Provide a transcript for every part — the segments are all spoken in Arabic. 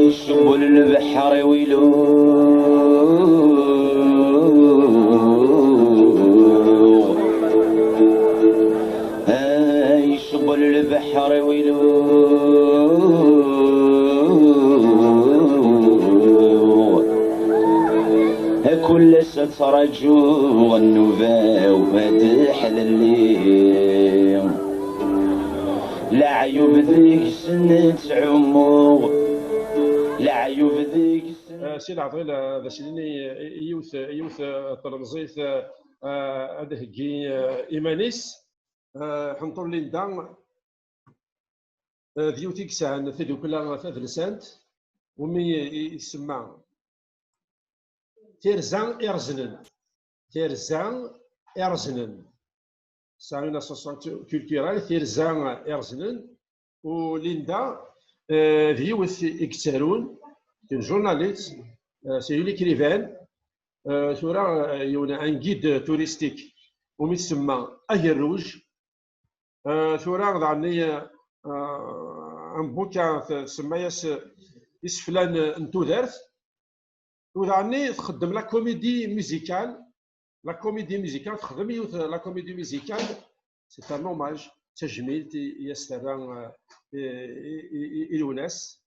يشبوا للبحر ويلو يشبوا للبحر ويلو كل سترجو النبا ومدح الليل لا عيوب ذيك سنة عمو لا عيوب ذيك سي العطيل هذا سيدي يوث طرمزيت هذا هكي ايمانيس حنطور ليندا ديوتيك سان ثدو كلها ثلسانت ومي يسمى تيرزان إرزنن c'est une association culturelle تيرزان إرزنن وليندا ديوث إكسارون une journaliste c'est une écrivaine ثورا يونا ان جيد توريستيك وميتسمى أهي الروج ثورا عني ان بوكا سماياس يسفلان انتودارث وعني تخدم لا كوميدي ميوزيكال تخدم يوث لا كوميدي ميوزيكال سي ان اوماج تجميل يستران الوناس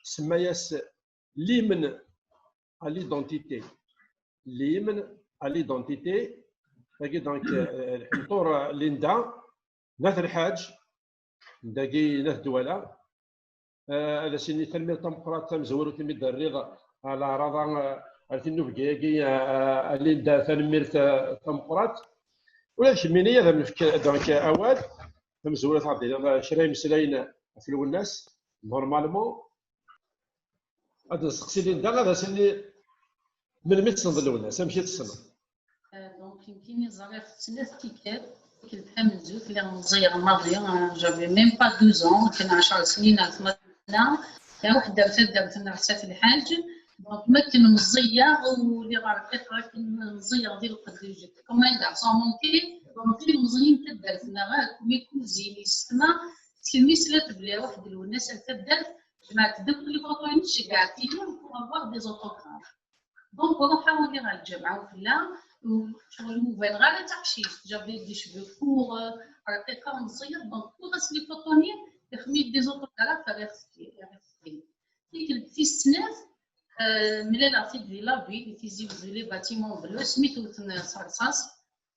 سماياس ليمن à l'identité دونك الحنطور ليندا ناث الحاج داكي ناث دوله هذا سيني تلميذ ديمقراط تمزور وتلميذ الرضا على رضا عرفتي نوفكي ليندا تلميذ ديمقراط ولا كمينيه دونك اواد تمزور تاع شراي مسلاين في الناس نورمالمون هذا السقسي ليندا هذا سيني من متى تصنظ الناس امشي تصنظ دونك يمكن يزرع ثلاث كيكات كنت حامل زوج اللي مزيغ الماضيه جافي ميم با 12 عام كان 10 سنين ثمانية وحده درت لنا حسات الحاج دونك ما كان مزيغ واللي غير كان مزيغ ديال القديجه كمان كاع سون مونكي دونك اللي مزيين كدارت لنا غير ميكون زيني السما تلميسلات بلا واحد الناس كدارت جماعه دوك اللي فوتوين شجعتي ونفوار دي زوتوغراف دونك نحاول اللي غنجمعوا فيها شغل موفين غير تحشيش جافي دي شبو فور رقيقه مصير دونك كل لي فوتوني يخمي دي زوتوغراف غير في السنات ملي العطيت ديال لافي تيزيدوا لي باتيمون بلو سميتو صرصاص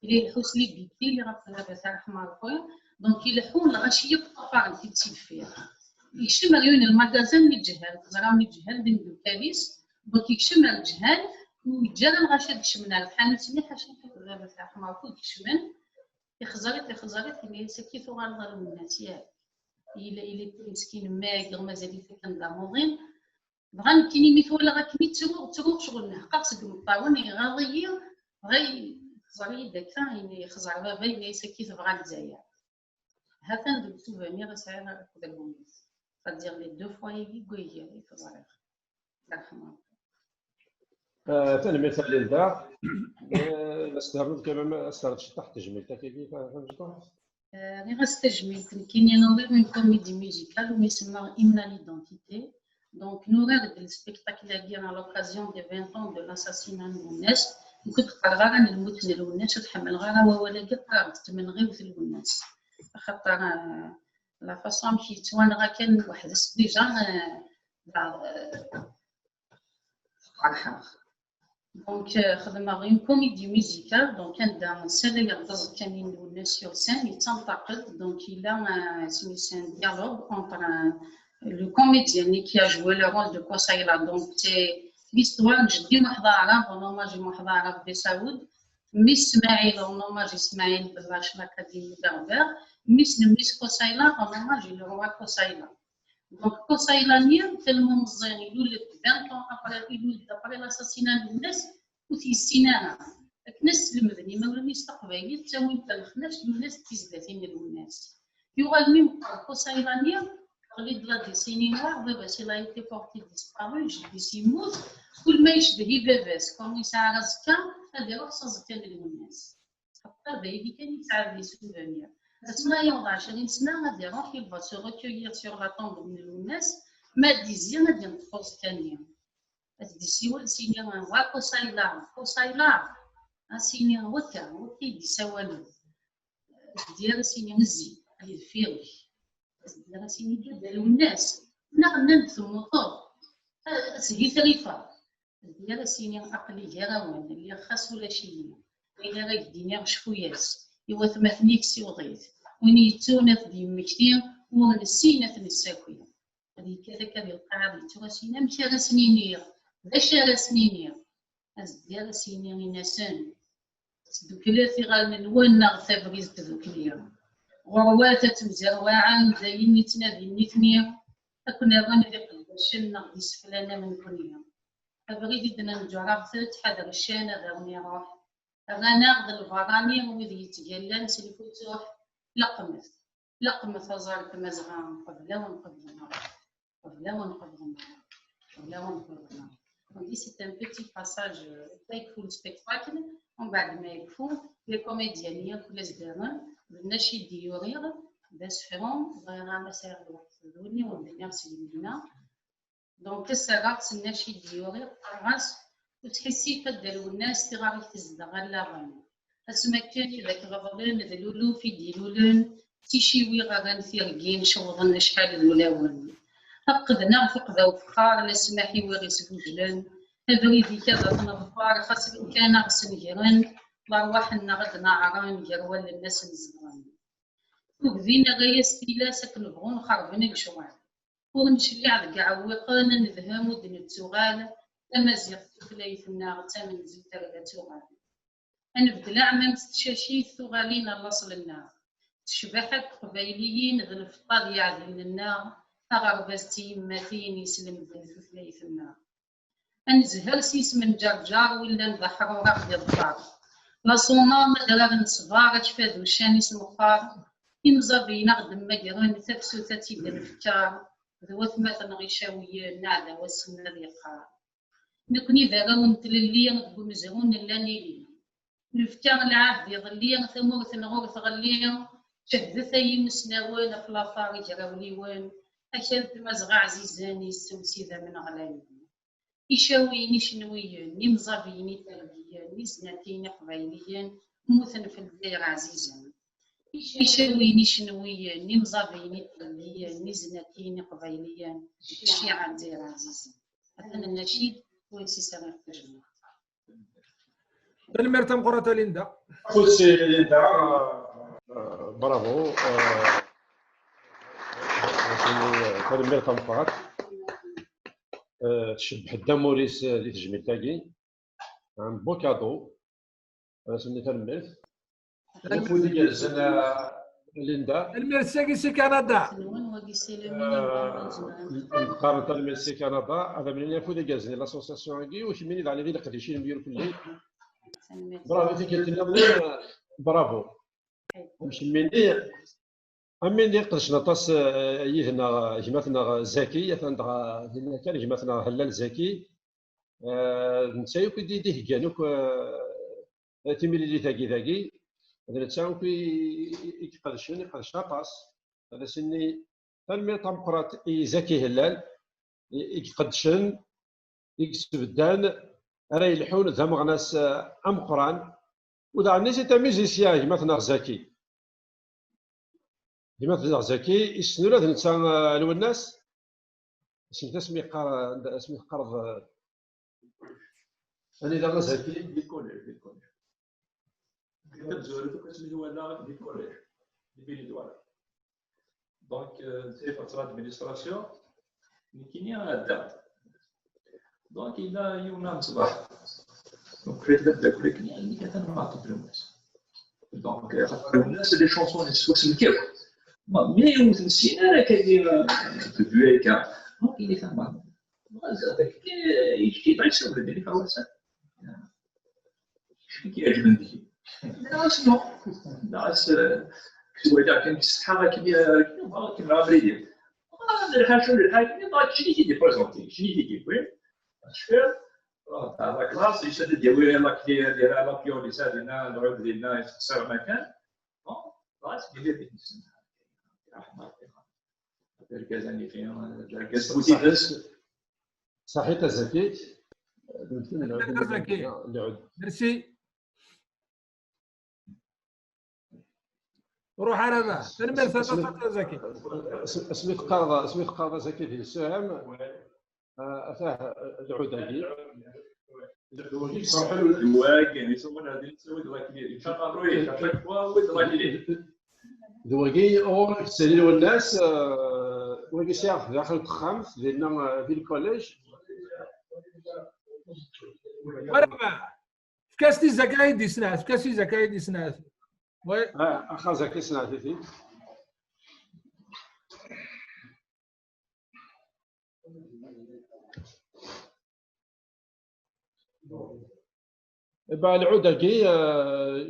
اللي الحوسلي بيتي اللي غتلبس تاع حمار خويا دونك يلحون الغاشيه بطفار تيتسيب فيها يكشم عيون المغازان الجهال زرام الجهال بين الكاليس دونك يكشم الجهال ويجرى الغاشيه تشمنا الحانوت اللي حاشين كتغابه تاع حمار خويا يكشمن يخزرت اللي سكيتو غنظلم الناس ياك إلا مسكين ماكر مازال كنداموغين بغا كاينين مثولا غا كمي تروح شغل نحقق المطاون غاضي غي خزري داكا يعني خزر بابا اللي سكيت بغا الجزائر هذا دوك سوفونير ساعه كدابهم فدير لي دو فوا يجي كويجي خزر الله يرحمه ثاني مثال للدا استهبط كمان استهبط تحت تجميل كيف فهمتوا راني غنستجمل كاين نوضي من كوميدي ميوزيكال ويسمى إمنا ليدونتيتي دونك نورد السبيكتاكل ديال على لوكازيون دي 20 ans de l'assassinat للناس كنت قرر غير نموت للناس تحمل غير ولا قررت من غير في الناس خاطر لا فاصون مشيت وانا غا كان واحد ديجا فرحه دونك خدمه غير كوميدي ميوزيكال دونك كان سالي غدز كاملين الناس سور سان يتنتقد دونك الا سميت ان ديالوغ اونتر لو كوميديان كي a joué le rôle de Kosaïla donc c'est l'histoire جدي واحد عرب ونوماج واحد عرب بسعود ميس اسماعيل ونوماج اسماعيل باللاش لاكاديمي بربر ميس كوسايلا ونوماج لو روا كوسايلا دونك كوسايلا نيا تلمو مزيان يولد 20 ans après يولد après l'assassinat الناس وتيسينانا الناس المدني ما ولانيش تقبايلي حتى وين تلخناش الناس تيزداتين الناس يوغال ميم كوسايلا نيا غلي دلا دي سينيوار باباس إلا يتي بورتي ديسبارو جديس يموت كل ما يشبه باباس كوم يسعى رزكا هذا يروح صزكا للناس حتى بايدي كان يسعى لي سوفونير تسمى يوضع 20 سنة غادي يروح يبغى سو ريكويير سور لا طومب من الناس ما ديزيا غادي نطفوز ثانية غادي سيني واكو سايلار سيني وكا يدي سوالو ديال سيني مزي غادي فيري ديال سيني ديال الناس نغنى ثموطور سهي ثريفة ديال سيني عقلي جراوان اللي خاص ولا شي إلا غا يديني شوياس إوا ثماثنيك سيوضيت وين يتونث دي مكتين ونسينا نساكويا هذه كذا كذا القاعدة تراسينا مشى سنينير باش راه سنينير ديال سيني ناسان دوكلا في غال نوانا ثابريز دوكليا غروات تمزرواعا زين نتنادي نيتنيا كنا غنبي قداشنا غدي سفلانا من كونيا أبغي دنا نجرب تحضر الشانة داوني روح أنا غد الفراني وذي يتجلى سلفوتوح لقمت أزارك مزغان قبل ونقبل Donc ici c'est un petit passage يكفو السبيكتاكل ومن بعد ما يكفو لي كوميديان ياكلوا الزدران النشيد يوريغ باش فرون غير مسير الوقت الدوني ونبني سيدنا دونك السرعة النشيد يوريغ راس وتحسي فدلو الناس تغاري تزدغ لاغاني اسما كان ذاك غضلان ذلولو في ديلولن تيشيوي غاغان ثيرقين شوضن شحال الولاون فقدنا فقدا وفخار لسماحي وغي سبوجلن هذريدي كذا تنظفار خاص كان غسن جيران لارواحنا غدنا عران جروال الناس نزغان وبذينا غايا ستيلا ساكن بغون خربن الشوال ونشلع ذك عويقان نذهام ودن التوغال تمازيغ تكلايفنا تامن زيت راه توغال نبدل عمام تشاشي ثغالين الاصل النار تشبحك قبايليين ذن الفطاض يعدل النار أغربازتي ماتين يسلم ذن تكلايفنا أنزهر سيس من جرجار ولا نبحر ورق ديال الدار لا صونا مدرار نصبار تفادو الشاني سمخار إمزابين غدم مقرن تفسو تاتي الفكار ذوات مثلا غيشاوية نعدا والسنة ذي قار نكوني ذاغا ونتللي نقول مزهون اللانيلي الفكار العهد يظلي ثمورث نغورث غلي شهدث أي مسناوان في لافاري جراوليوان أشد مزغع عزيزاني السوسي ذا من غلاني يشاويني شنويا نمزابيني تربيا نزناتيني قبايليا موثن في الدير عزيزا يشاويني شنويا نمزابيني تربيا نزناتيني قبايليا الشيعة الدير عزيزا أثنى النشيد ويسي سامر تجمع المرتم قرة ليندا سي ليندا برافو المرتم قرة تشبح الداموريس اللي تجميل تاكي عن بوكادو سمي تلميذ وفودي جالسين ليندا الميرساكي سي كندا نقارن تلميذ سي كندا هذا من اللي فودي جالسين لاسوسياسيون كي واش مني على ذي القديشين نديرو كلي برافو تي كنتي برافو ماشي مني أمين قدش نطاس يهنا جماعتنا زكي يثنا كان جماعتنا هلال زكي نتايو كي ديه كانوك تيميلي لي ثاكي هذا نتايو كي قدش نطاس هذا سني تلمي طمقرات زكي هلال يقدشن يكسبدان راه يلحون ذا مغناس ام قران وذا الناس تاع ميوزيسيان جماعتنا زكي ديما زكي يسنو له نتا الوناس اسمي قرض انا دابا زكي ديكولير كتزوري كتسمي ولا ديكولير بيلي دوار دونك سي فتره ادمينستراسيون كاينين هذا دونك الى يوم صباح دونك كريت داك ولكن يعني كتنعطي الناس دونك الناس لي شونسون سوس الكيف مي وتنسينا راه كاين في بويكا دونك اللي فهم هذاك يجي بعد سوى اللي فواسا كيعجبني لا شنو ناس كويدا كان كيستحق كيما غادي الحاجه الحاجه ما تشري دي بريزونتي شنو يجي شفر تاع كلاس يشد ديال لا كلير ديال لا بيون اللي سالنا العود ديالنا يخسر مكان صحيح زكي زكي ميرسي روح على باه تنمر زكي اسمي قاضي زكي في السهم افاه العوداقي دواقي اور السرير والناس دواقي ساعه داخل الخامس ديالنا في الكوليج مرحبا كاستي زكاي دي سناس كاستي زكاي دي سناس وي اخا زكي سنعتي با العوداقي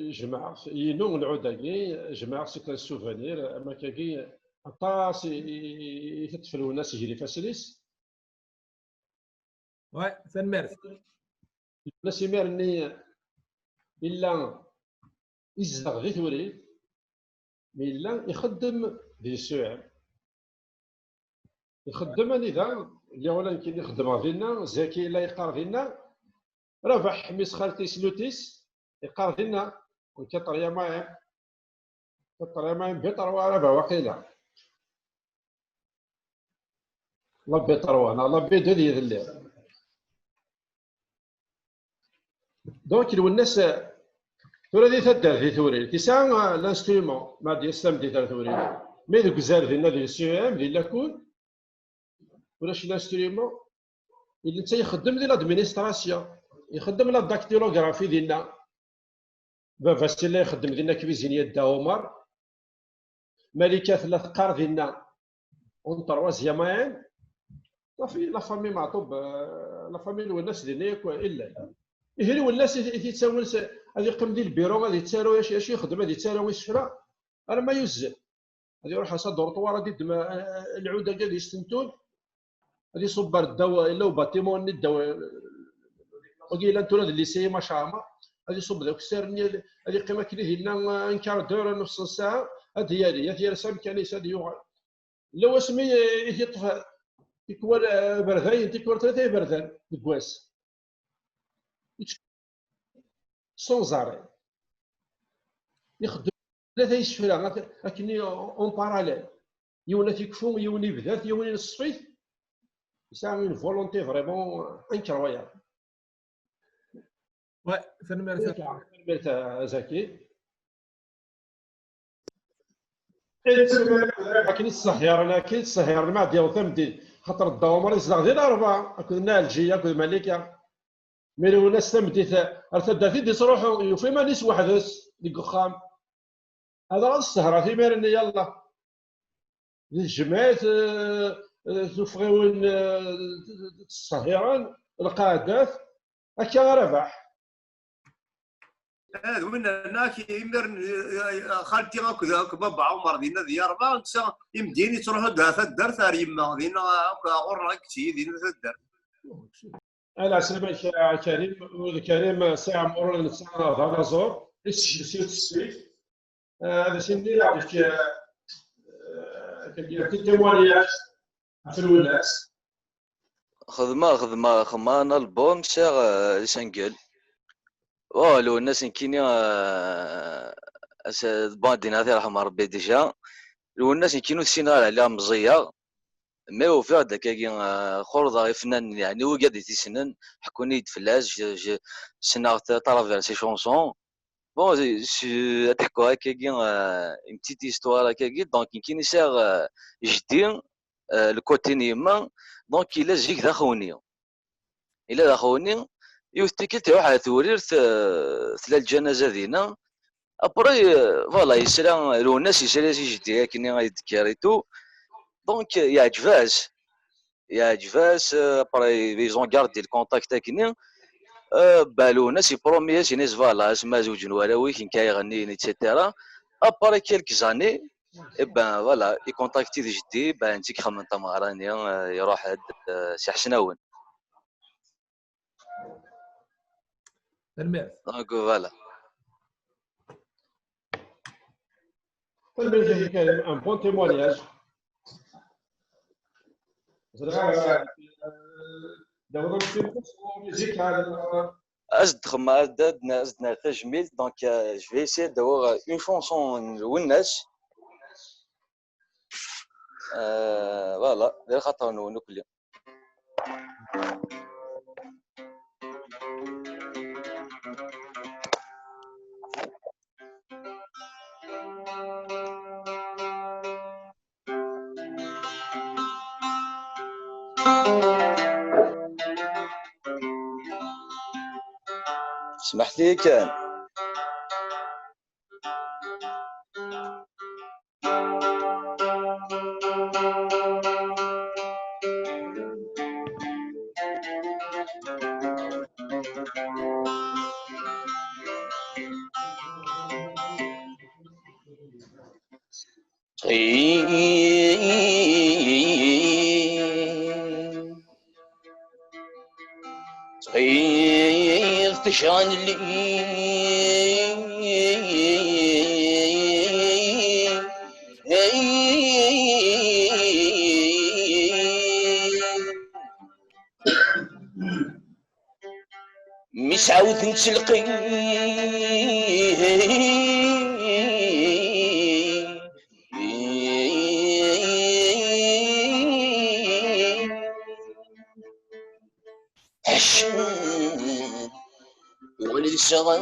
جمع ينو العوداقي جمع سكن السوفونير اما كاكي عطاس يتفلو الناس يجري فاسليس وي تنمر الناس يمرني الا يزدغ غير توريد مي الا يخدم دي السوع يخدم انذا اللي ولا يمكن يخدم فينا زكي لا يقار فينا ربح حميس خالتي سلوتيس يقار فينا وكطر يا مايم كطر يا مايم بيطر وربا وقيله لا بيطر وانا لا بيدو ديال الليل دونك الناس تورا دي تدار في ثوري تسعة لانسترومون ما ديال السام دي ثوري مي دوك زار ديالنا ديال السي ام ديال لاكون ولا شي لانسترومون اللي انت يخدم ديال لادمينستراسيون يخدم لا داكتيلوغرافي ديالنا بابا سي يخدم ديالنا كويزينيا دا عمر ملكه ثلاث قار ديالنا اون تروازيام لا فامي معطوب لا فامي الناس ديالنا ياكل الا هي الناس يتساول غادي يقيم ديال البيرو غادي يتسالو اش يخدم غادي يتسالو يشفرا راه ما يوزن غادي يروح حصاد دورطوار غادي يدم العوده غادي يستنتون غادي يصبر الدواء الا وباتيمون الدواء وقيلا انتو اللي سي ما شاء غادي يصب ذاك السير غادي يقيم كلي لنا انكار دور نص ساعه هذه هي رسام كان هذه يوغل لو اسمي يطفى يكون بردان تيكون ثلاثه بردان كواس سون زاري يخدم ثلاثه يشفرا لكن اون باراليل يونا تيكفو يوني بذات يوني نصفيت يساوي اون فولونتي فريمون انكرويابل وي فنمرت زكي لكن الصهيار ما ديال ثمدي خاطر الدوامر يزلق ديال اربعه كنا الجيه كنا مالكه مي الناس تمديت ارتدات دي تروحوا يوفي ما نيس وحدس ديك الخام هذا راه السهره في ميرني يلا الجماعات تفغيون الصهيران القادات هكا ربح وين هناك يمر خالتي هاك بابا عمر دينا ديال 4 يمديني تروحوا دافا الدار ثار يما دينا غور كتي دينا الدار على سلامة كريم ساعة مرور ساعة هذا زور السويف هذا سندي يعرف كتمواليات في الناس خدمة البون شاغ شنقل والو الناس كيني باندين هذه رحمة ربي ديجا لو الناس كينو السينار عليها مزية مي هو في هذاك خرضه فنان يعني هو قاعد يتسنن حكوني فلاش سنا ترافير سي شونسون بون تحكوا هكاكي اون بتيت هيستوار هكاكي دونك كاين يساغ جدي الكوتي نيما دونك الا جيك داخوني الا داخوني يوثيكل تروح على ثورير ثلاث الجنازه دينا ابري فوالا يسرا لو الناس يسرا جدي هكني غيدكاريتو دونك يعجباس ابري ليزون غاردي الكونتاكت هكني بالو ناس يبرومي سي ناس فوالا اسما زوج وراوي كاين كيغني ايتترا ابري كيلك زاني ابا فوالا يكونتاكتي دي جدي با انت خمنت مغراني يروح عند سي حسناون تنمر دونك فوالا فالمنجي كان ان بون تيمونياج زرا دابا ميوزيك هذا أزدنا تجميل دونك جو في اسيي d'avoir une chanson للناس فوالا غير خاطر نونو كل يوم. سمحت لي كان صغير تشان لي مسعود نتلقي ولد صغار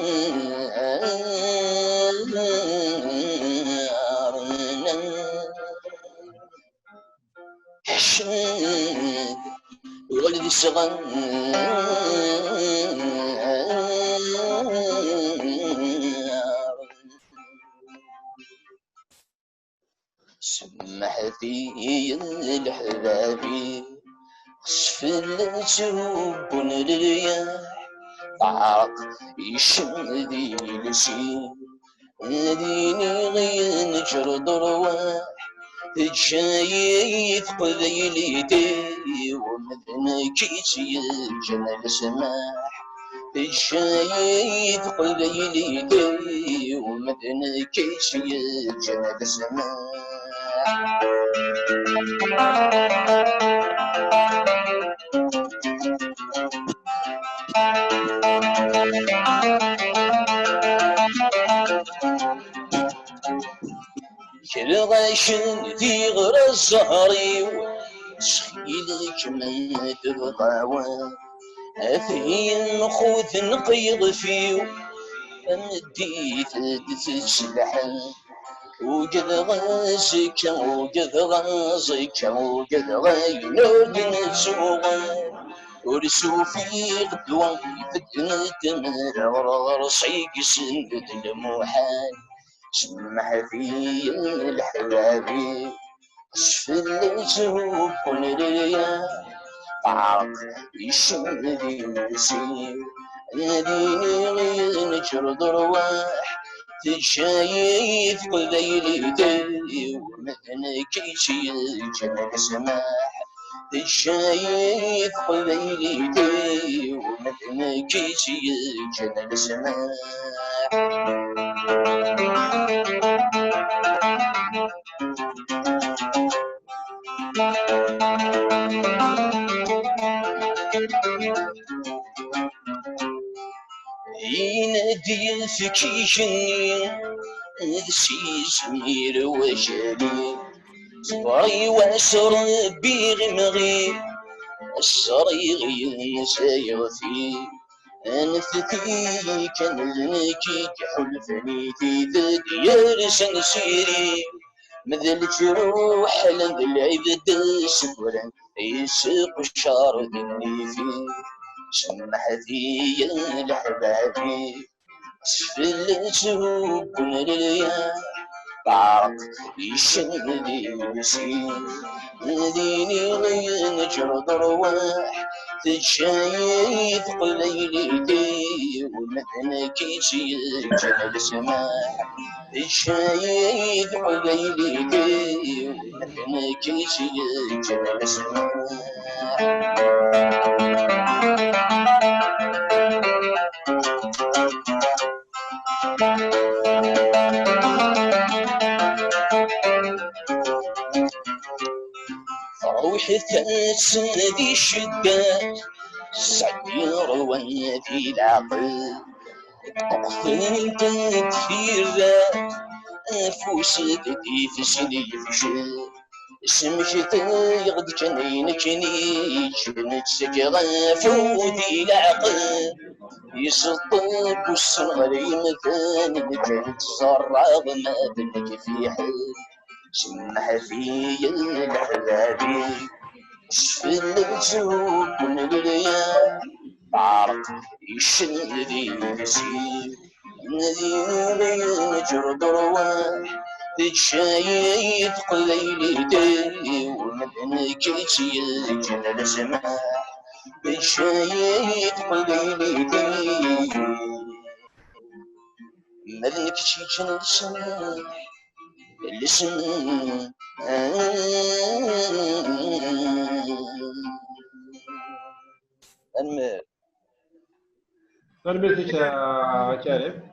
ولد صغار سمح في الحبابي سفل تهب الرياح عرق يشم ذي لسين نديني غير نجرد رواح جايث قذيلتي ومذن كيسي الجنة سماح جايث قذيلتي ومذن كيسي الجنة سماح كالغاشن في غرى الزهري سخيلك من تبقاوى أثين خوث نقيض فيو أمديت تتسلحن وقد غازك وقد غازك وقد غاينود نسوغا ورسو في غدوان فتن تمر ورصيق سندت الموحان سمح في الحبابي سفل تهب الرياح عرق يشم ذي المسير ناديني غير نجرد رواح تجايث قذيلتي ومثنى كيسي الجنة سماح تجايث قذيلتي ومثنى كيسي الجنة سماح ينادي الفكيشني نسي زمير وجالي صبري واسر بغمغي الصريغي سيغفي أنفتي كان لنكي كحلفني في ديار سنسيري مثل جروح لند العبد سكرا يسوق الشعر مني فيه سمح في الحبابي سفل تهب الرياح عرق يشم ذي المسير ناديني غير نجرد رواح تجايث قليلتي ومثنى كيسي الجنة سماح تجايث قليلتي ومثنى كيسي الجنة سماح الحثاس ذي شدات سعدي روان في العقل طقثنت كثير أفوس ذي فسني فشل سمشت يغد كنين كني جنت سكرا فودي العقل يسطب الصغر يمكان جنت صرغ ما بنك في حل سمح في الأحبابي شفل الزود من اليوم بعرف يشندي نسيم نذير يجرد رواح تجايد قليلتي ومدن كيتي يجن السماح تجايد قليلتي مدن كيتي يجن السماح الاسم نرميتك كريم.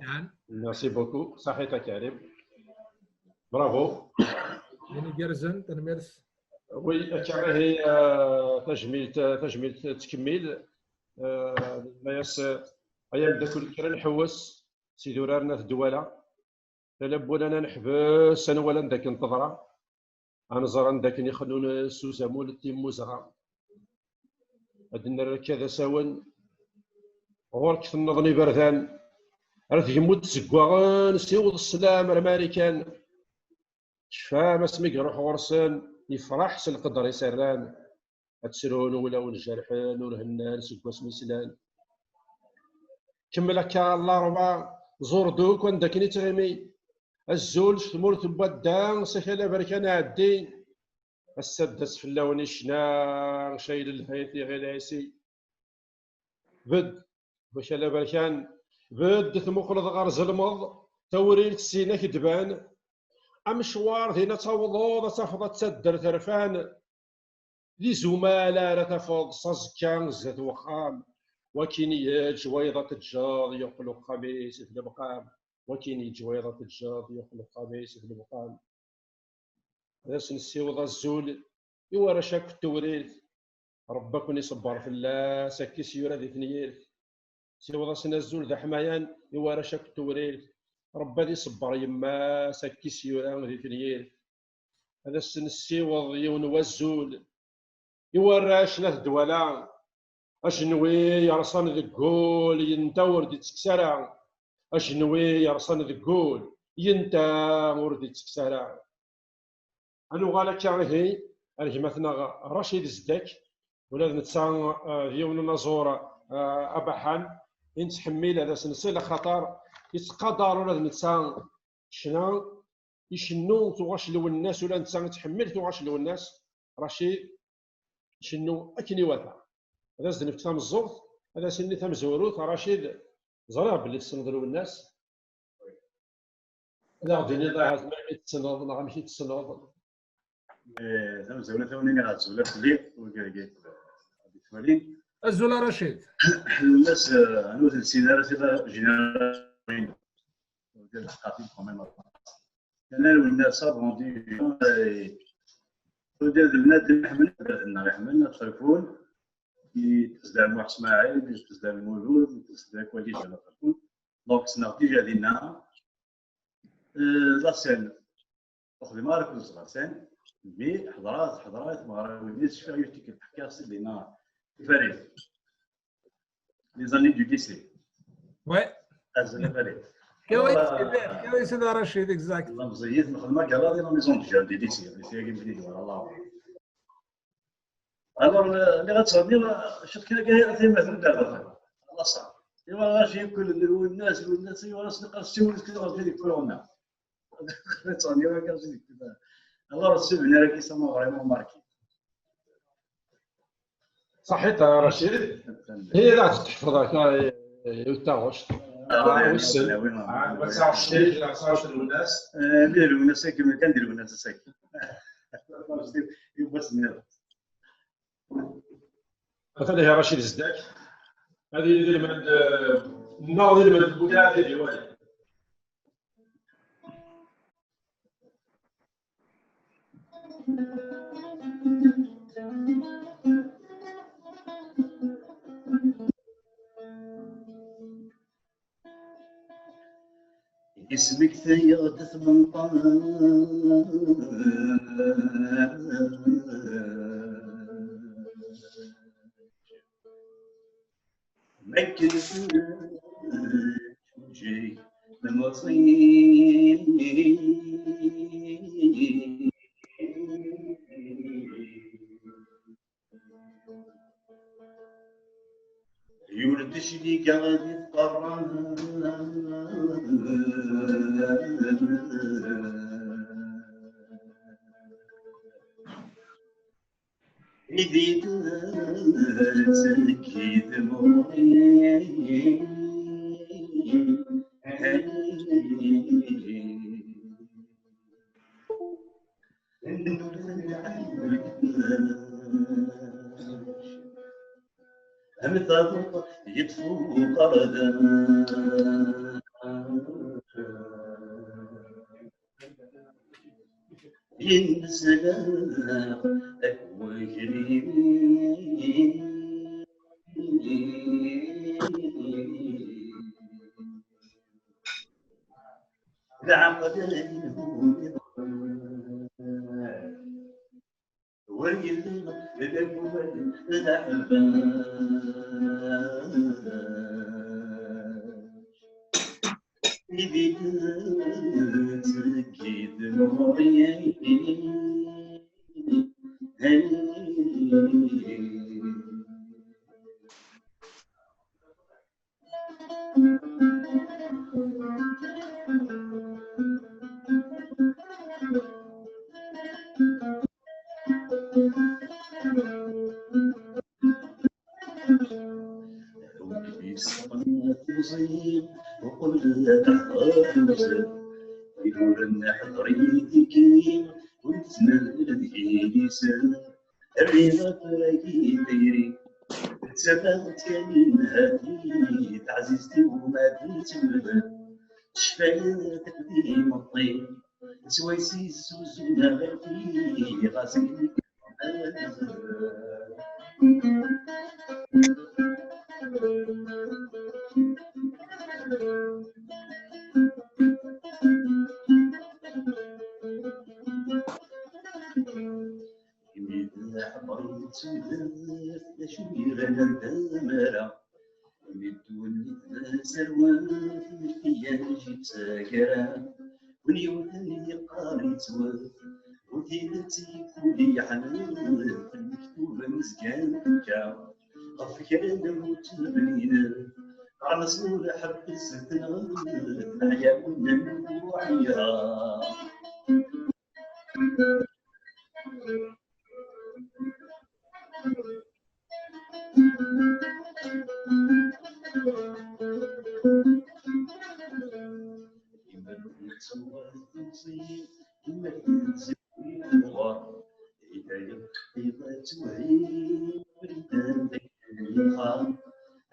ميرسي بوكو. صحيت كريم. برافو. يعني جرزن تنمرس. وي كان هي تجميل تكميل الناس ايام داك الكرا نحوس سيدي ورارنا في الدواله لا بولا نحبس انا ولا داك نتضرى غنزر داك يخلون سوزامول تيمو زغا عندنا كذا ساون غورك تنظني بردان راه تجمد تزكوا نسيوض السلام الامريكان شفا ما سميك يروح غرسان يفرح القدر يسران هتسرون ولا ونجرحان ورهنان سكوا سميسلان كمل هكا الله ربع زور دوك وان داك نتغمي الزول شمور تبدا سكالا بركان عدي السدس في اللون شنا شايل الهيثي غير عيسي بد باش على بركان بد ثمقلد غرز المض توريل السينه كدبان امشوار هنا توضو تفض تسدر ترفان لي زملاء لا تفض صزكان زاد وخام وكيني جويضة الجار يخلق خميس في المقام وكيني جويضة الجار يخلق خميس في المقام راس نسيوض الزول يورا شاك التوريث ربك يصبر في الله سكي سيورا ذي ثنيير سيوضا سنا الزول ذا حمايان يورا شاك التوريث ربا ذي صبر يما سكي سيورا ذي ثنيير هذا السن السيوض يون والزول يورا شنا الدولا اشنوي يرسان ذكول ينتور دي تكسرا اشنوي يرسان ذكول ينتا ور دي تكسرا انو غالك هي هي مثلا رشيد الزداك ولا نتسان ديون نزور ابحان ينتحمل هذا سنسل خطر يتقدر ولا نتسان شنو يشنو تغاش لو الناس ولا نتسان تحمل تغاش لو الناس رشيد شنو اكني واثق هذا زدن في تام الزورت هذا سني تام زوروت رشيد زرع باللي تسنضلو الناس هذا غادي ضاعت ما يتسنض ما غاديش يتسنض تم زوله ثوني غازوله في الليل وكاكيت بالتوالين الزوله رشيد الناس انا السيناريو سيدا جينيرال ديال الخطيب كوميم انا والناس روندي ديال البنات حملنا بناتنا حملنا التليفون يتزدع مع اسماعيل يتزدع المولود يتزدع كواليس على التليفون دونك سنغتي جا دينا لاسين اخذ مالك لاسين بي حضرات مغربيين شفا يفتك الحكايه لينا فريد لي زاني دو ليسي وي ازل فريد كيف سيدي رشيد اكزاكت الله مزيد نخدم كاع دي لا ميزون ديال دي ليسي كي بديت الله الوغ اللي غتصدني شفت كاع مثلا دابا الله صعب ايوا غاشي كل الناس ايوا راس نقص سول كثر في كورونا غتصدني ما كانش الله رسول راه كيسمى فريمون ماركي صحيت رشيد هي لا تحفظها يوتاغوش وسل ما تعرفش لا صارت الناس نديروا الناس كما كنديروا الناس ساكن بس نير مثلا يا رشيد الزداك هذه اللي من النوع اللي من البدايه ديالي اسمك ثياد ثمنطاج مكن جي المصير يولد شدي قاعد يتقرن إذا تسكت موي مثل يطفو قردا ينسلق وكريمي العقد الهون ويل الأول العباس إذا تسكت موي وقل تحفظ يدور النحضريتك وتسمى لسان الرضا فاكي ديري تسافرت كمين هاتي تعزيزتي وما تتمدى شفاياتك ديما الطيب سويسيس وزونا غادي غاسقني حضرت شويرة الدمرة يدوني سروات فيا جيت ساكرة واليوم اللي قاريت وثيلتي كولي حنان في المكتوبة مزكان كا غفكر نموت بنينا على صور حب الستنا نحيا كنا نروحيها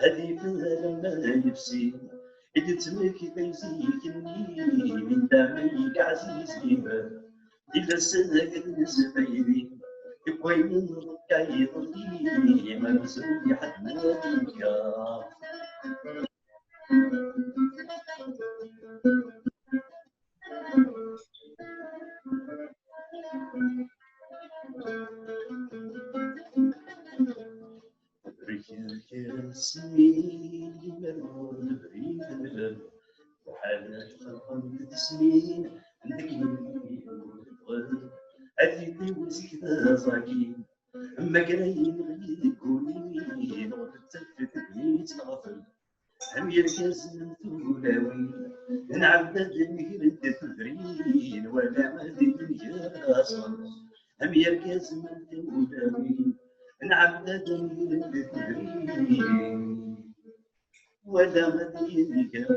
هذه لما نفسي اللي تملك تمسيكني من دمك عزيزي إلا سنك نسبيني يبغي من ركعي ضلي ما نسوي حد منك السنين مرون بريد البلد وحالات فرقان سنين عندك مني وتبغى عديتي وزيك ذا صاكين اما قرايين غير كوني نغد تلفت بنيت نغفل هم يركز من ثولاوي نعبد المهير الدفرين ولا مهدي الدنيا اصلا هم يركز من ثولاوي نعبد المهير الدفرين ولا مدينك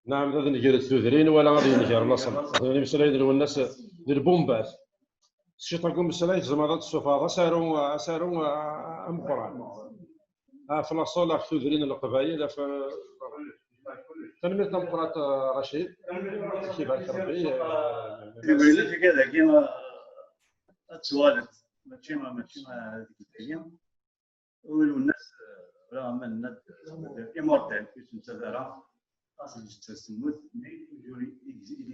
نعم غادي نجير الثوذرين ولا غادي نجير النصر غادي نمسلاي ديال الناس ديال البومبات الشيطان مسلاي زعما الصفاضه ساروا ام قران في لاصول في الثوذرين القبائل تنمية ديمقراط رشيد كيبارك ربي. يقول لك كذا كيما تسوالف ماشي ما هذيك الدنيا والناس راه من الناس immortel كيفاش نتفاهم خاص تسموت مي توجور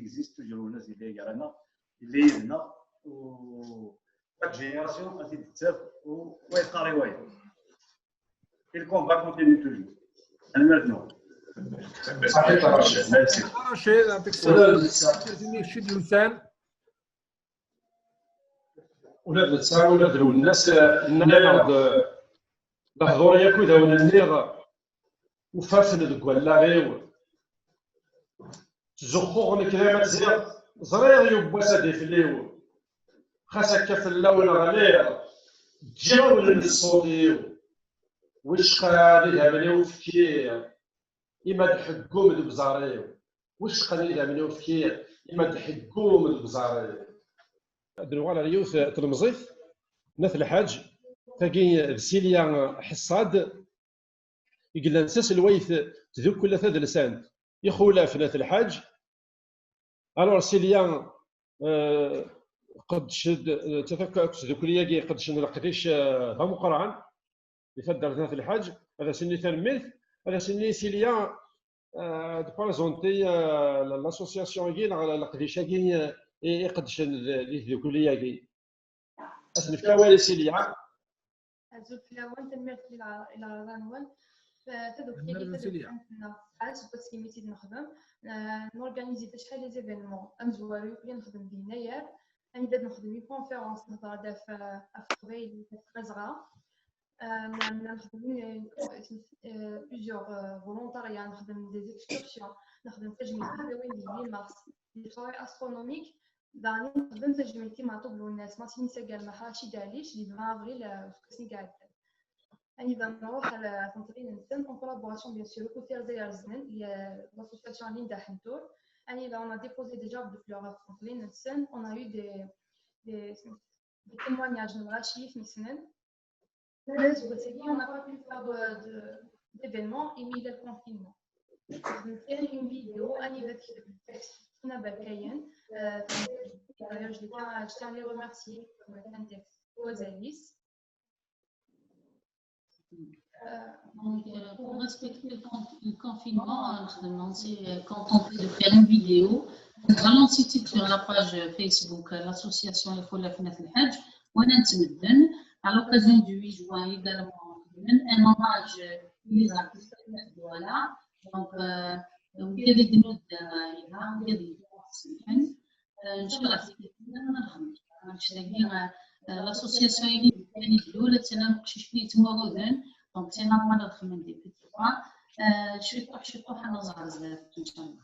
اكزيست توجور الناس اللي يقرانا اللي يدنا و chaque génération غادي تتساب ويقرا روايه الكومبا كونتيني توجور انا مرتنا صحيح رشيد يعطيك الصحة لازم يشد الانسان ولاد التساوي ولاد الناس النار الحضور ياكل داون النير وفاسل دكوال لاغيو تزخوغ الكلام تزير زرير يبوا سادي في الليو خاصك في اللون غليظ تجاول الصوتيو واش قال يهمني وفكير إما تحكو من بزاريو واش قال يهمني وفكير إما تحكو من بزاريو دنوال اليوث تلمزيث ناث الحاج تاكي بسيليا حصاد يقول نساس الويث تذوك كل ثاد لسان يخولا في ناث الحاج الور سيليا قد شد تذكر ذكريا قد شد القديش هم قران يفدر ناث الحاج هذا سني ثالميث هذا سني سيليا بريزونتي لاسوسياسيون كي القديش كي يقدش ذكريا كي اسني كوالي سيليا زوج الأول تنميت إلى العنوان تدوك عندنا حاج بس كيميتي نخدم نورغانيزي شحال لي زيفينمون امزوالو اللي نخدم بيناير انا بدات نخدم في كونفيرونس نهضر هذا في افريل صغيره نخدم بليزيور فولونتاريا نخدم دي اكسكورسيون نخدم تجميل فيديوين لي مارس دي سواري استرونوميك داني نخدم تجميلتي مع طبل الناس ما سيني ساقال ما حاشي داليش لي 20 افريل كسني قاعد اني نروح على تنظيم الانسان اون كولابوراسيون بيان سور كوتير زير زنن هي لاسوسياسيون ليندا حنتور اني لا اون ا ديبوزي ديجا دو فلور تنظيم الانسان اون ا يو دي témoignages من الارشيف مثلا بس on n'a pas pu faire d'événements et mis le confinement. J'ai fait une vidéo avec le texte qu'on a balayé. D'ailleurs, je tiens à les remercier pour un texte aux Alice. Donc, pour respecter le confinement, c'est contenté de faire une vidéo. Vraiment, c'était sur la page Facebook, l'association Il faut la fenêtre le Hajj. On a à l'occasion du 8 juin également un hommage les artistes voilà donc il y a des notes il y a des l'association اللي الاولى تنام شفني تمرضن دونك تنام ما نخمم دي بيتي شوي حنا زعر زعر ان شاء الله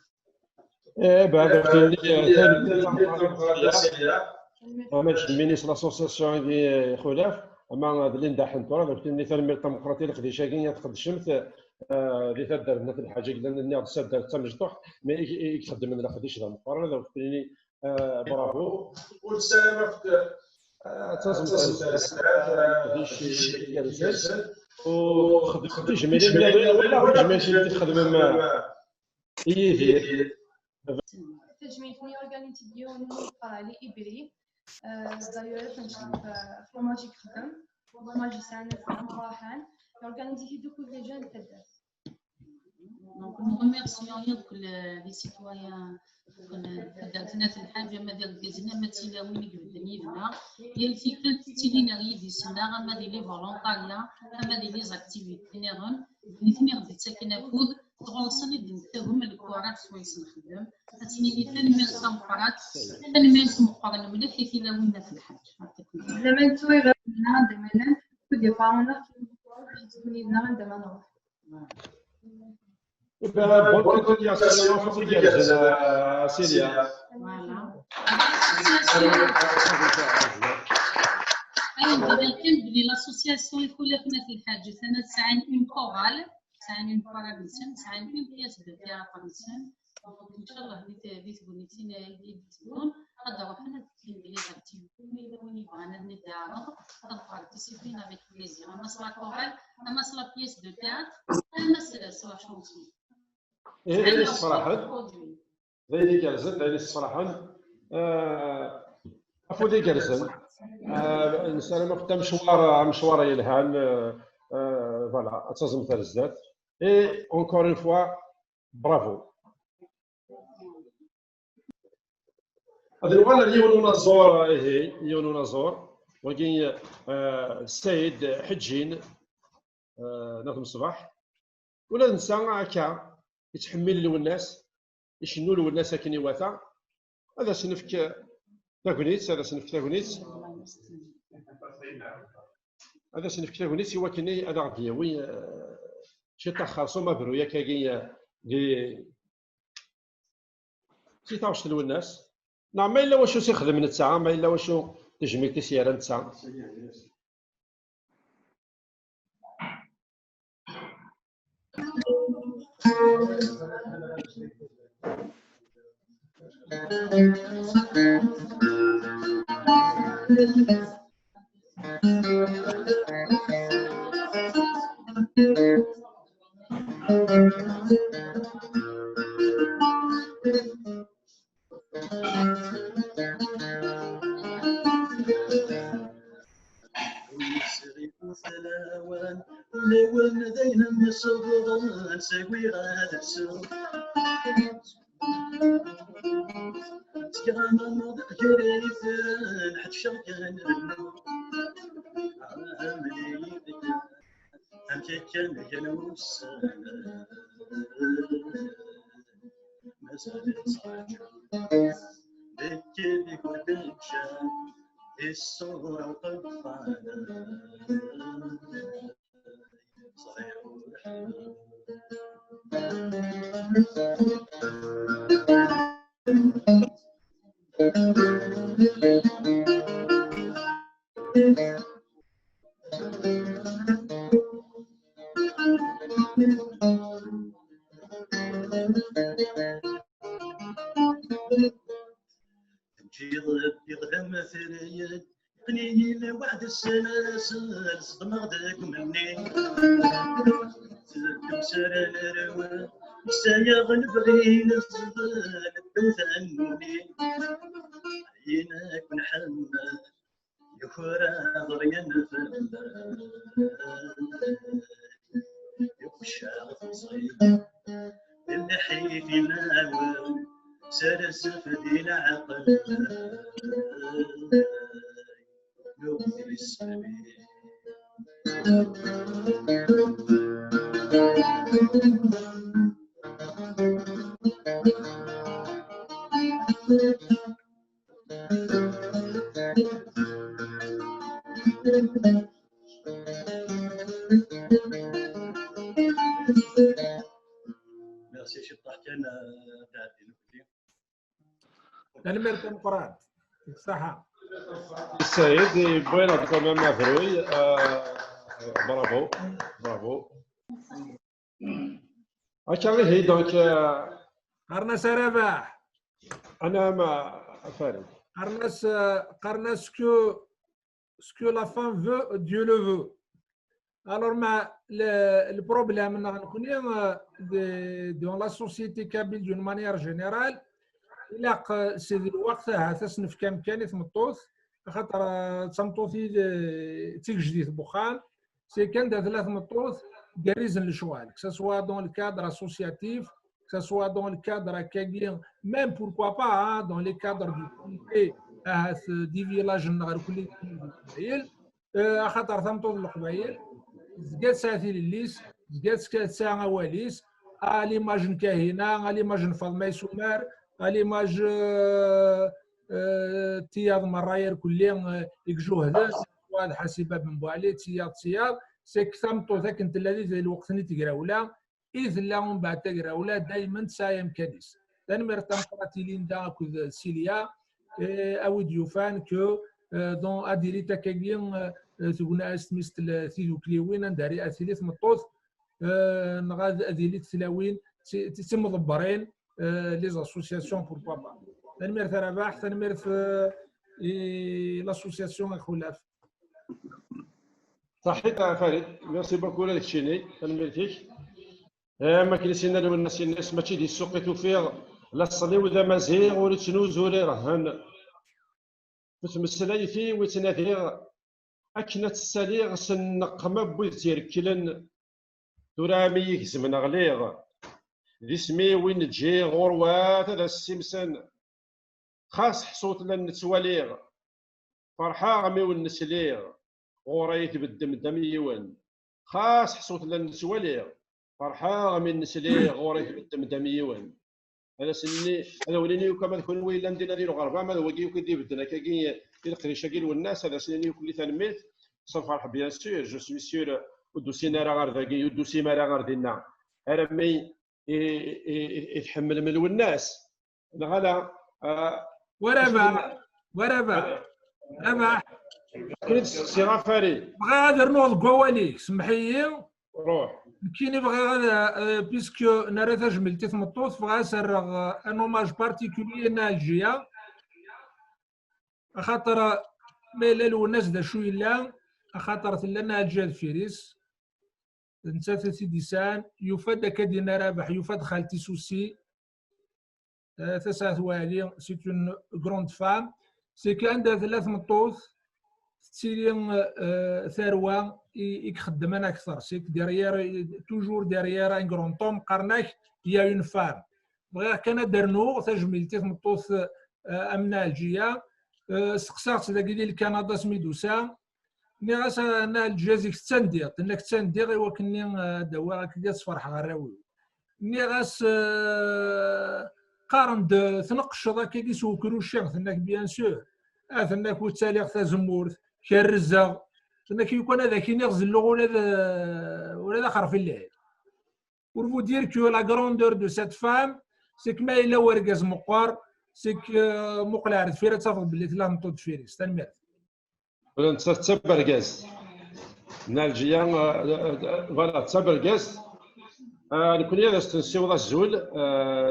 بعد المينيس لاسوسياسيون دي خلاف اما ليندا حنتور درت لي تنميه الديمقراطيه اللي قديش كاين تقدشمت اللي تدار الناس الحاجه قلنا لنا السد دار حتى مجدوح ما يخدم من قديش هذا مقارنه درت لي برافو والسلامه في قديش جالس وخدمت جميله ولا ماشي تخدم مع يدير تجميل في اورغانيتي ديال لي ابري d'ailleurs fromage crème fromage ساعنا مراحل organiser دوك لي جون تدار donc nous remercions كل les citoyens درتنا الحاجه ما ديالنا ما تيلاوين قدامي هنا هي الفكره تيلينا دي سنا ما دي لي فولونتاريا ما دي لي زاكتيفيتي نيرون نتمي غادي تسكن فود تغوصني دنتهم الكورات سويس نخدم تاتيني تنمي الصنفرات تنمي مقارنه ملي حيت لاوينا في الحاج لما نتوي غير دائما كل يفاونا تكوني لنا عندما نروح bonne continuation Célia. Voilà. L'association يقول لك في الحاج سنة ساعين une chorale ساعين une chorale ساعين une pièce de théâtre إن شاء الله اللي تبغيتين يديرون هذا وحنا تكلم لي activités اللي وين بغينا نتعرض participer avec plaisir أما la chorale أما la pièce de théâtre أما la chanson إيه الصراحة ذي كرزن ذي الصراحة أفو ذي كرزن الإنسان ما قدام مشوار يلهان فوالا أتزم ترزات إي أونكور أون فوا برافو. هذا الوالد يونونا زور إيه يونونا زور ولكن السيد حجين نظم الصباح ولا ننسى هكا يتحمل الناس يشنو الناس كاين يواتا هذا سنفك تاكونيت هذا سنفك تاكونيت هذا سنفك تاكونيت هو كاين هذا غادي وي شي تاخر ما برو ياك كاين سي تاوش الناس نعم ما الا واش سيخدم نتاع ما الا واش تجميل تسياره نتاع نسوي غادة السوق تقام الموضوع جريفان حد شغال عاملي أنت كان جنوس مسألة صاحب بكلك وتنشا الصورة وقفانا صحيح تمشي ضد يغهم ثريد قنيني وعد السلاسل صدمة غداك مني تمسر الروان سايغ نبغي نصبر الدوثني عينك ونحمد يخرى ضريان فلان يخشى صغير اللحي في ناوي سرس في العقل يوم السبيل ميرسي شي طاحت انا تعدي انا مرتم قران صح السيد بوينة كمان مافروي برافو برافو أكمل هي دونك قرناس رباح أنا ما فارق قرناس سكو لا فام فو ديو لو فو alors le problème dans la société kabyle d'une manière générale إلا سيدي الوقت تسنف كامكاني ثمطوث خاطر تمطوثي تيجديث بوخان سي كان ثلاث مطوث جاريزن لشوال كسوا دون الكادر اسوسياتيف كسوا دون الكادر كاين ميم بوركوا با دون لي كادر دو كوميتي دي فيلاج النهار كل قبايل خاطر ثمطوث القبايل زكات ساعتي الليس زكات ساعه واليس ليماجن كاهنه ليماجن فاطمه سمار ليماج تياض مراير كلين يكجوه هذا واحد حاسبه بن بوعلي تياض سيك ثمطو ذاك انت الذي زي الوقت اللي تقراولا اذ لا من بعد تقراولا دائما سايم كنيس تنمر تمقاتيلين دا كذا سيليا او ديوفان كو دون اديريتا كاين تقولنا اسميست ثيو كليوين نداري اثيليث مطوث نغاد اديليت تلاوين تسمى ضبرين لي زاسوسياسيون بوركوا با تنمير رباح تنمير في لاسوسياسيون الخلاف صحيت فريد ميرسي بوكو لك شيني تنمير فيك ما كنسينا لو الناس ماشي دي السوق توفيغ لا صلي وذا مازيغ ولا تنوز ولا رهن وتمسلاي في وتناديغ أكنا تساليغ سنقما بوزير كلن ترامي يكزمنا غليغ ذي سمي وين تجي غروات هذا السمسان خاص حصوت لنا نتواليغ فرحة غمي ونسليغ غوريت بالدم يوان خاص حصوت لنا نتواليغ فرحة غمي نسليغ غوريت بالدم يوان هذا سني هذا وليني وكما تكون ويلا ندير ديرو غربا ما هو كي يدي بدنا كي القريشه كي والناس هذا سني كل تنميت صافي فرح بيان سور جو سوي سور ودوسينا راه غير ذاكي ودوسي ما راه غير دينا راه يتحمل من الناس غلا ورابع كنت سي غفاري بغا غادر نوض قواليك سمحي روح كاين بغا غادا بيسكو نرى تجملتي تمطوط بغا سرغ ان اوماج بارتيكولي نالجيا خاطر ميلال والناس دا شويه لا خاطر لنا الجاد فيريس نتا سيدي سان يفاد كدينا رابح يفاد خالتي سوسي تسعة والي سي اون غروند فام سي كان عندها 3 مطوط تسيري ثروه يخدم انا اكثر سي ديريير توجور ديريير ان غرون طوم قرناك هي اون فام بغا كان درنو تجميلتي مطوط امنا الجيه سقسات داكي ديال كندا سميدوسا مي غاس انا الجازيك تندير انك تندير وكني دواء كدير تفرح غراوي مي غاس قارن تنقش ذاك كي سوكرو الشيخ انك بيان سور انك وتالي تزمورت كالرزاق انك يكون هذاك يغزل ولا خرف الليل ورفو دير كو لا غروندور دو سيت فام سيك ما الا ورقاز مقار سيك مقلع فيرا تفضل باللي تلا نطود فيريس تنمير ولا انت تبرقاز نالجيا فوالا تبرقاز نكون يا استنسيو ذا الزول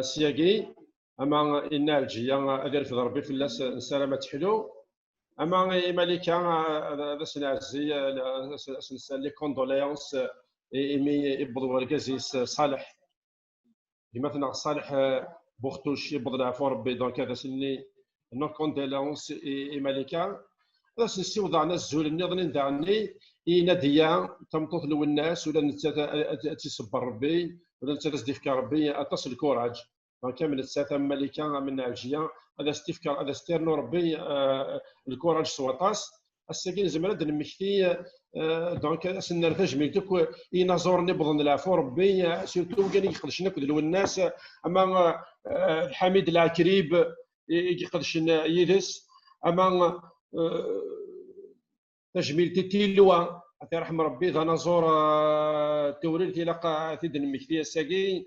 سياقي اما ان الجيا ادير في ضربي في الناس سلامه حلو اما مالكا هذا سنعزي لي كوندوليونس ايمي يبضوا الكازيس صالح مثلا صالح بوختوش يبض العفو ربي دونك هذا سني نو كوندوليونس مالكا هذا سنسيو ضعنا الزول النظن دعني ناديه تمطوط لو الناس ولا انت تيصبر ربي ولا انت تصديق ربي اتصل الكوراج كامل الساعه مالكا من الجيه هذا استفكار هذا ستيرنو ربي الكوراج سواطاس الساكن زمرد المكتي دونك النرفج ميتك ينظرني بظن العفو ربي سيرتو كان يقدش ناكل لو الناس اما الحميد العكريب يقدش يدس اما تجميل تيلوا الله يرحم ربي ذا نزور توريل تيلاقى تيد المكتي الساكي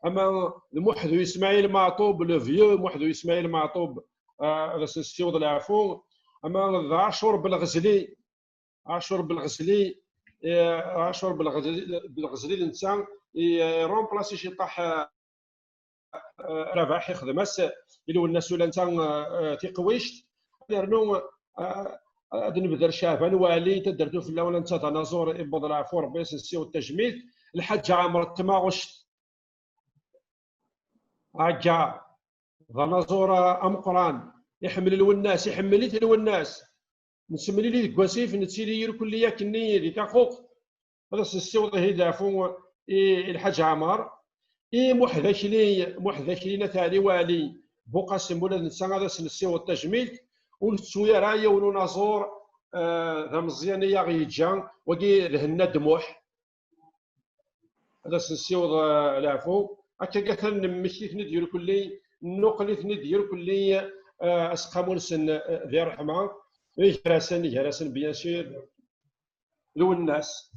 اما المحذو اسماعيل معطوب لو فيو محذو اسماعيل معطوب هذا سيوض العفو اما عاشور بالغزلي عاشور بالغزلي الانسان يرومبلاسي شي طاح رباح يخدم اللي هو الناس ولا انت تيقويشت لانه غادي نبدا شعبان والي تدرتو في الاول انت تناظور يبض العفو ربي يسنسيو التجميل الحاج عامر التماغش رجع غنازور ام قران يحمل الوناس يحمل لي الوناس نسمي لي كواسيف نتسيلي كليه كني ديك اخوك هذا السيوط هيدا فو الحاج عمار محذكلي تاعي والي بوقاسم ولا نسان هذا سنسيو التجميل ونسويا رايا ونازور ذا مزيان يا غيجان وكي لهنا دموح هذا سنسيو العفو هكا كثر نمشي ندير كلي نقلي ندير كلي اسقامون سن ذي رحمه يجرسن بيان سور لو الناس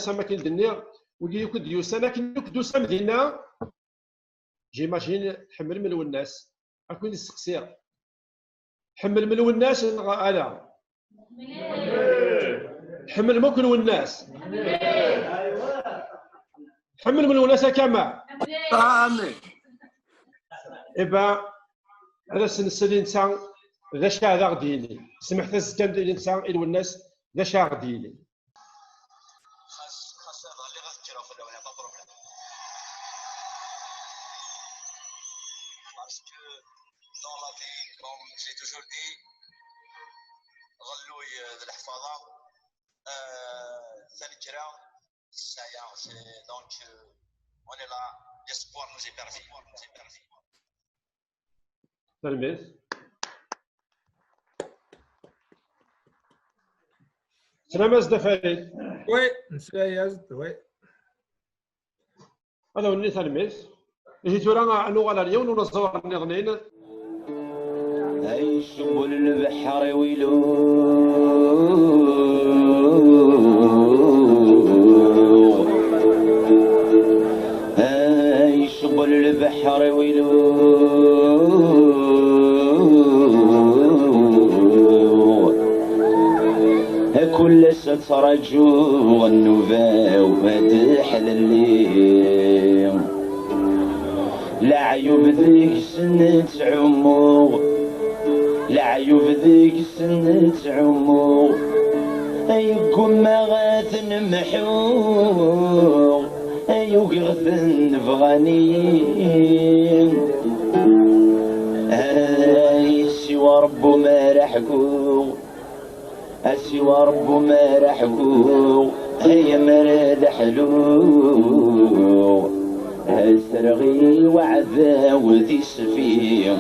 اما كاين الدنيا ويجي يكد يوسنا كي يكدو سامدينا جيماجين تحمل من الناس اكون السقسيه حمل من الناس انا حمل ممكن والناس حمل من الناس كما امين إبا هذا سنسل الإنسان ذا شاع غديلي سمحت الزكام ديال الإنسان إلى الناس ذا شاع غديلي parce que dans la vie, comme j'ai toujours dit, غلوي الحفاظة ثلجرة السايا donc on est là, l'espoir nous est permis. تلميذ سلام فريد. وي نسايا وي هذا هو اللي تلميذ يجي تورا اللغه اليوم ونصور النغنين هاي شغل البحر ويلو هاي شغل البحر ويلو كل سترجو النوبة ومدح الليل لا عيوب ذيك سنة عمر لا عيوب ذيك سنة عمر أيكم ما غاتنمحور أيوك غثن بغنين هاي سوى ربو ما رحكو سوى ربو ما رحكو هيا مراد حلو السرغي وعذا وذي سفيه